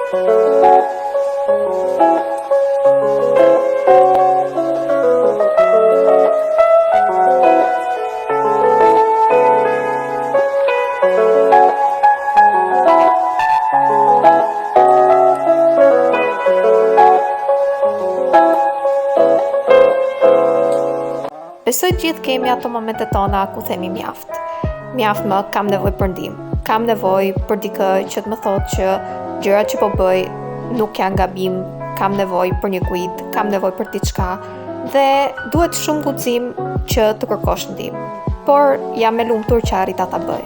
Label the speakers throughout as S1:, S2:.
S1: Besoj gjithë kemi ato momente tona ku themi mjaft. Mjaft më, kam nevojë për ndihmë. Kam nevojë për dikë që të më thotë që gjërat që po bëj nuk janë gabim, kam nevojë për një kujt, kam nevojë për diçka dhe duhet shumë guxim që të kërkosh ndihmë. Por jam e lumtur që arrita ta bëj.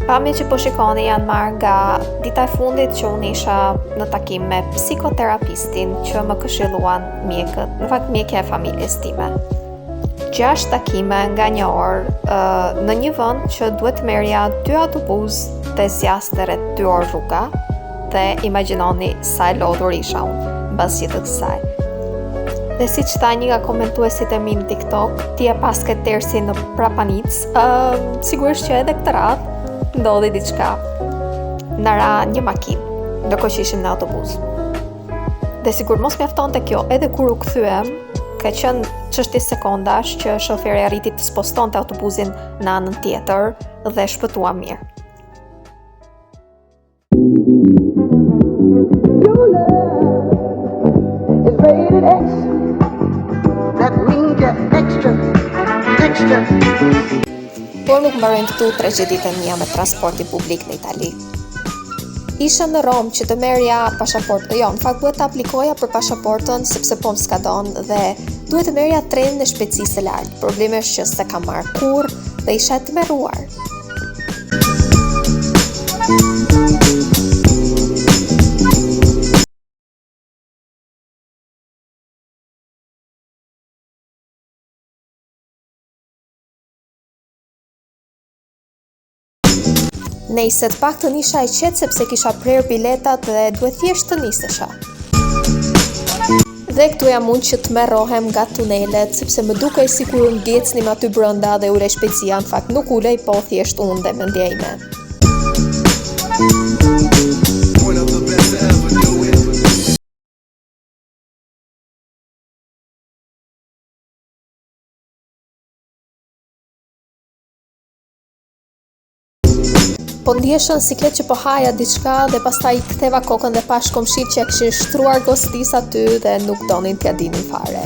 S1: Pamjet që po shikoni janë marrë nga dita e fundit që unë isha në takim me psikoterapistin që më këshilluan mjekët, në fakt mjekja e familjes time. 6 takime nga një orë në një vend që duhet të merrja 2 autobus dhe zjaste rreth 2 orë rruga dhe imagjinoni sa e lodhur isha unë mbas gjithë kësaj. Dhe si që tha një nga komentuesit e mi në TikTok, ti e pas ke tersi në Prapanic, sigurisht që edhe këtë radhë ndodhi diçka. Na ra një makinë, ndërkohë që ishim në autobus. Dhe sigur mos mjaftonte kjo, edhe kur u kthyem, ka qenë çështje sekondash që shoferi arriti të spostonte autobusin në anën tjetër dhe shpëtuam mirë. Por nuk mbarojnë këtu tragjedit e mia me transportin publik në Itali. Isha në Rom që të merrja pasaportën, në fakt duhet të aplikoja për pasaportën sepse po më skadon dhe duhet të merrja trenin e shpejtësisë së lartë. Problemi është që s'e kam marrë kurrë dhe isha të tmerruar. Nejse të paktën isha e qetë sepse kisha prerë biletat dhe duhet thjesht të nisesha. Dhe këtu jam unë që të tmerrohem nga tunelet sepse më dukej sikur ndjecnim aty brenda dhe ulej shpejtësia, në fakt nuk ulej, po thjesht unë dhe mendja ime. Po ndjeshën siklet që po haja diçka dhe pastaj ktheva kokën dhe pash komshit që e kishin shtruar gostis aty dhe nuk donin t'ja dinin fare.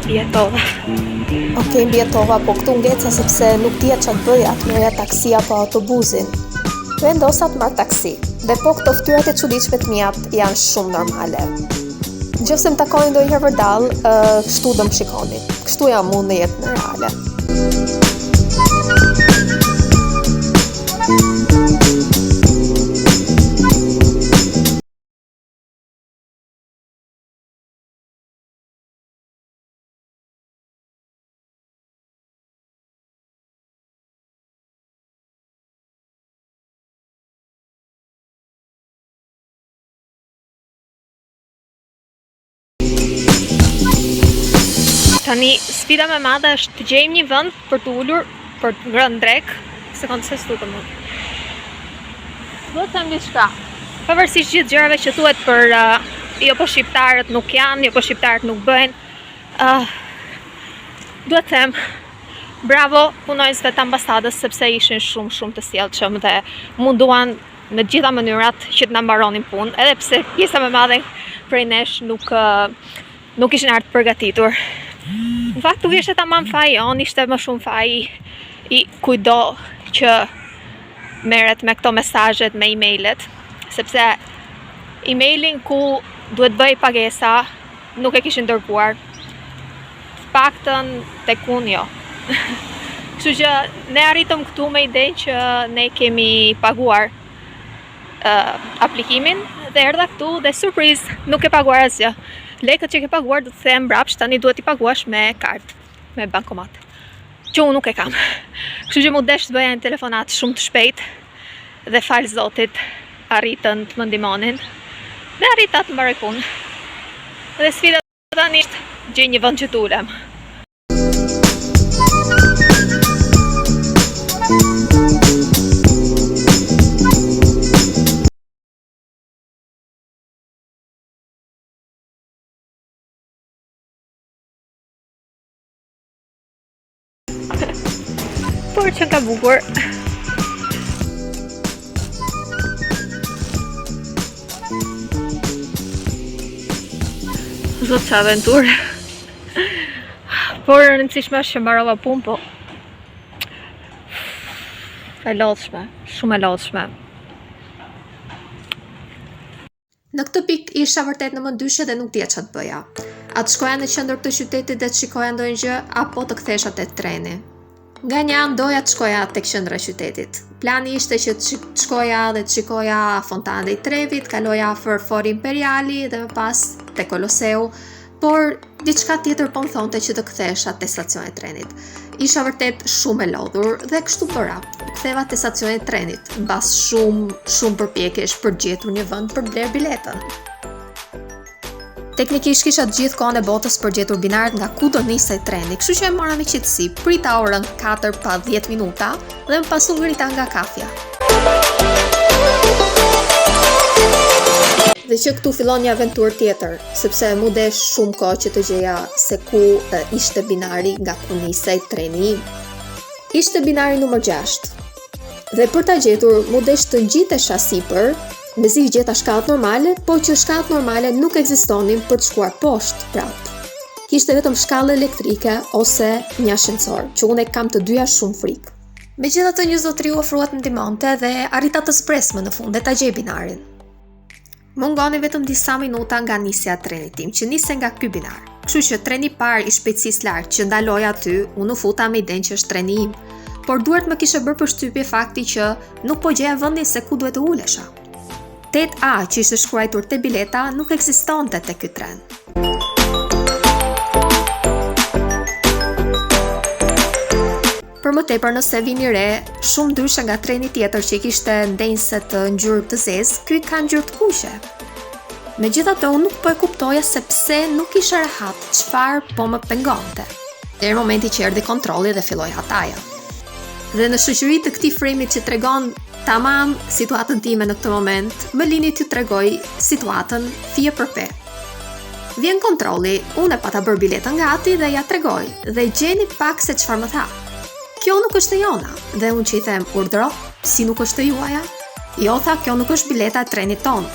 S1: Mbjetova. Okej, mbjetova, po këtu ngeca sepse nuk dija çfarë bëja, të merrja taksi apo autobusin. Vendosa të marr taksi. Dhe po këto ftyrat e çuditshme të mia janë shumë normale. Nëse më takoni ndonjëherë vërdall, kështu do më shikoni. Kështu jam unë në jetën reale. Tani, sfida me madhe është të gjejmë një vend për të ulur, për të ngrënë drek, sekondë se s'tu të mund. Do të them diçka. Pavarësisht gjithë gjërave që thuhet për jo po shqiptarët nuk janë, jo po shqiptarët nuk bëjnë, duhet të them bravo punojnësve të ambasadës sepse ishin shumë të sjellshëm dhe munduan në gjitha mënyrat që të na mbaronin punë, edhe pse pjesa më e madhe prej nesh nuk ishin ardhur përgatitur. Në fakt nuk ishte tamam faji on, ishte më shumë faji i kujdo që merret me këto mesazhet, me emailët, sepse emailin ku duhet bëj pagesa, nuk e kishin dërguar. Paktën tek unë jo. Kështu që ne arritëm këtu me idenë që ne kemi paguar aplikimin dhe erdha këtu dhe surprizë, nuk e paguar asgjë. Lekët që ke paguar do të them mbrapsht, tani duhet i paguash me kartë, me bankomat. Që unë nuk e kam. Kështu që mu desh të bëja një telefonat shumë të shpejt dhe falë Zotit arritën të më ndihmonin dhe arrita të mbaroj punën. Dhe sfida tani është gjej një vend që të ulem. Por që ka bukur. Zot që aventurë. Por rëndësishme është që mbarova punë, po e lodhshme, shumë e lodhshme. Në këtë pikë isha vërtet në mendyshe dhe nuk dija çfarë të bëja. A të shkoja në qendër të qytetit dhe të shikoja ndonjë gjë apo të kthesha te treni. Nga një anë doja të shkoja tek qendra e qytetit. Plani ishte që të shkoja dhe të shikoja Fontanën e Trevit, kaloja afër Fori Imperiali dhe më pas te Koloseu, por diçka tjetër po më thonte që të kthesha te stacioni i trenit. Isha vërtet shumë e lodhur dhe kështu bëra. Ktheva te stacioni i trenit, mbas shumë përpjekjesh për gjetur një vend për bler biletën. Teknikisht kisha të gjithë kohën e botës për gjetur binarët nga ku do nisej treni, kështu që e mora me qetësi, prita orën 4 pa 10 minuta dhe më pas u ngrita nga kafja. Dhe që këtu fillon një aventurë tjetër, sepse mu desh shumë kohë që të gjeja se ku ishte binari nga ku nisej treni im. Ishte binari numër 6. Dhe për ta gjetur, mu desh të ngjitesha sipër, mezi i gjeta shkallët normale, po që shkallët normale nuk ekzistonin për të shkuar poshtë prap. Kishte vetëm shkallë elektrike ose një ascensor, që unë kam të dyja shumë frikë. Megjithatë një zotëri u ofrua të ndihmonte dhe arrita të zpresme në fund dhe ta gjej binarin. Mungoni vetëm disa minuta nga nisja e trenit tim, që niste nga ky binar. Kështu që treni i parë i shpejtësisë lartë që ndaloi aty, unë u futa me idenë që është treni im, por duart më kishte bërë përshtypje fakti që nuk po gjeja vendin se ku duhet të ulesha. 8A që ishte shkruar te bileta nuk ekzistonte te ky tren. Për më tepër nëse vini re, shumë ndryshe nga treni tjetër që kishte ndenjse të ngjyrë të zezë, ky ka ngjyrë të kuqe. Megjithatë unë nuk po e kuptoja se pse nuk isha rehat, çfarë po më pengonte. Deri momenti që erdhi kontrolli dhe filloi hataja. Dhe në shoqëri të këtij frymit që tregon tamam situatën time në këtë moment, më lini t'ju tregoj situatën fije për pe. Vjen kontrolli, unë e pata bërë biletën gati dhe ja tregoj, dhe gjeni pak se çfarë më tha. Kjo nuk është e jona, dhe unë që i them urdhro, si nuk është e juaja? Jo, tha, kjo nuk është bileta e trenit tonë.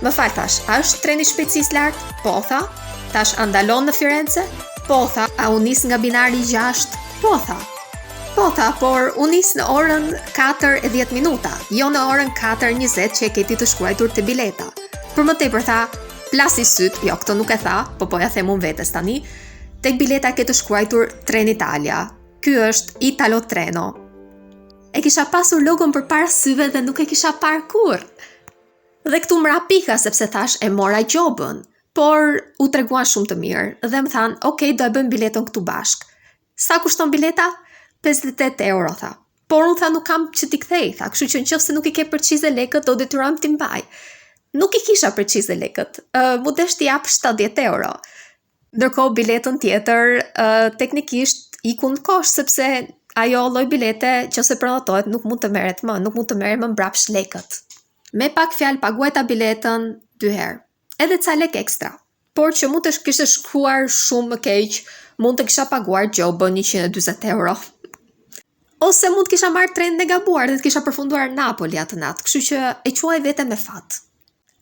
S1: Më fal, thash, a është treni shpejtësisë lartë? Po, tha. Tash, a ndalon në Firenze? Po, tha. A u nis nga binari 6? Po, tha. Po, tha, por u nis në orën 4:10 minuta, jo në orën 4:20 që e keti të shkruar te bileta. Për më tepër tha, plasi syt, jo, këtë nuk e tha, po ja them unë vetes tani, tek bileta ke të shkruar Trenitalia. Ky është Italo Treno. E kisha pasur logon përpara syve dhe nuk e kisha parë kurrë. Dhe këtu mra pika sepse thash e mora gjobën, por u treguan shumë të mirë dhe më thanë, "Okej, do e bëjmë biletën këtu bashk." Sa kushton bileta? 58 euro, tha. Por unë tha nuk kam që t'i kthej, tha, kështu që nëse nuk i ke përqize lekët, do detyrohem t'i mbaj. Nuk i kisha përqize lekët, mu desh t'i jap 70 euro. Ndërkohë biletën tjetër, teknikisht iku në kosh, sepse ajo lloj bilete që se pronatohet nuk mund të merret më mbrapsht lekët. Me pak fjalë paguajta biletën 2 herë, edhe ca lek ekstra. Por që mund të kishte shkruar shumë më keq, mund të kisha paguar gjobën 140 euro. Ose mund të kisha marrë trenin e gabuar dhe të kisha përfunduar në Napoli atë natë, kështu që e quaj veten me fat.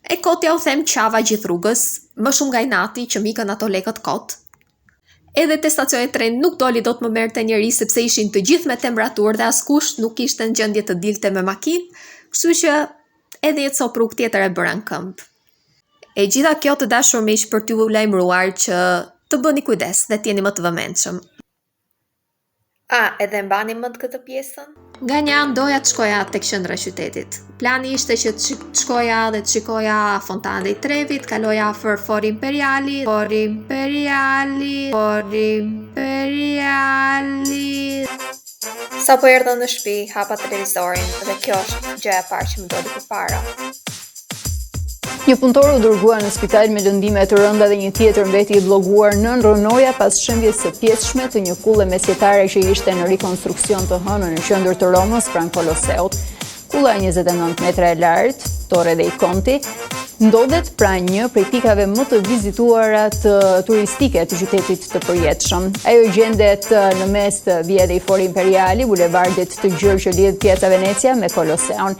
S1: E kotja u them qava gjithë rrugës, më shumë nga i nati që mikën ato lekët kot. Edhe te stacioni tren nuk doli do të më merrte njeri sepse ishin të gjithë me temperaturë dhe askush nuk ishte në gjendje të dilte me makinë, kështu që edhe një copë rrugë tjetër e bëra në këmbë. E gjitha kjo të dashur miq për t'ju lajmëruar që të bëni kujdes dhe t'jeni më të vëmendshëm. Edhe mbani mend këtë pjesën? Nga një anë doja të shkoja tek qendra e qytetit. Plani ishte që të shkoja dhe të shikoja fontanën e Trevit, kaloja afër Fori Imperiali. Sa po erdha në shtëpi, hapa televizorin dhe kjo është gjëja e parë që më doli përpara.
S2: Një punëtor u dërguar në spital me lëndime të rënda dhe një tjetër mbeti i blloguar nën rënoja pas shembjes së pjesshme të një kulle mesjetare që ishte në rikonstruksion të hënën në qendër të Romës pranë Koloseut. Kulla 29 metra e lartë, Torre dei Conti, ndodhet pranë një prej pikave më të vizituara të turistike të qytetit të përjetshëm. Ajo gjendet në mes të Via dei Fori Imperiali, bulevardit të gjerë që lidh Piazza Venezia me Koloseun.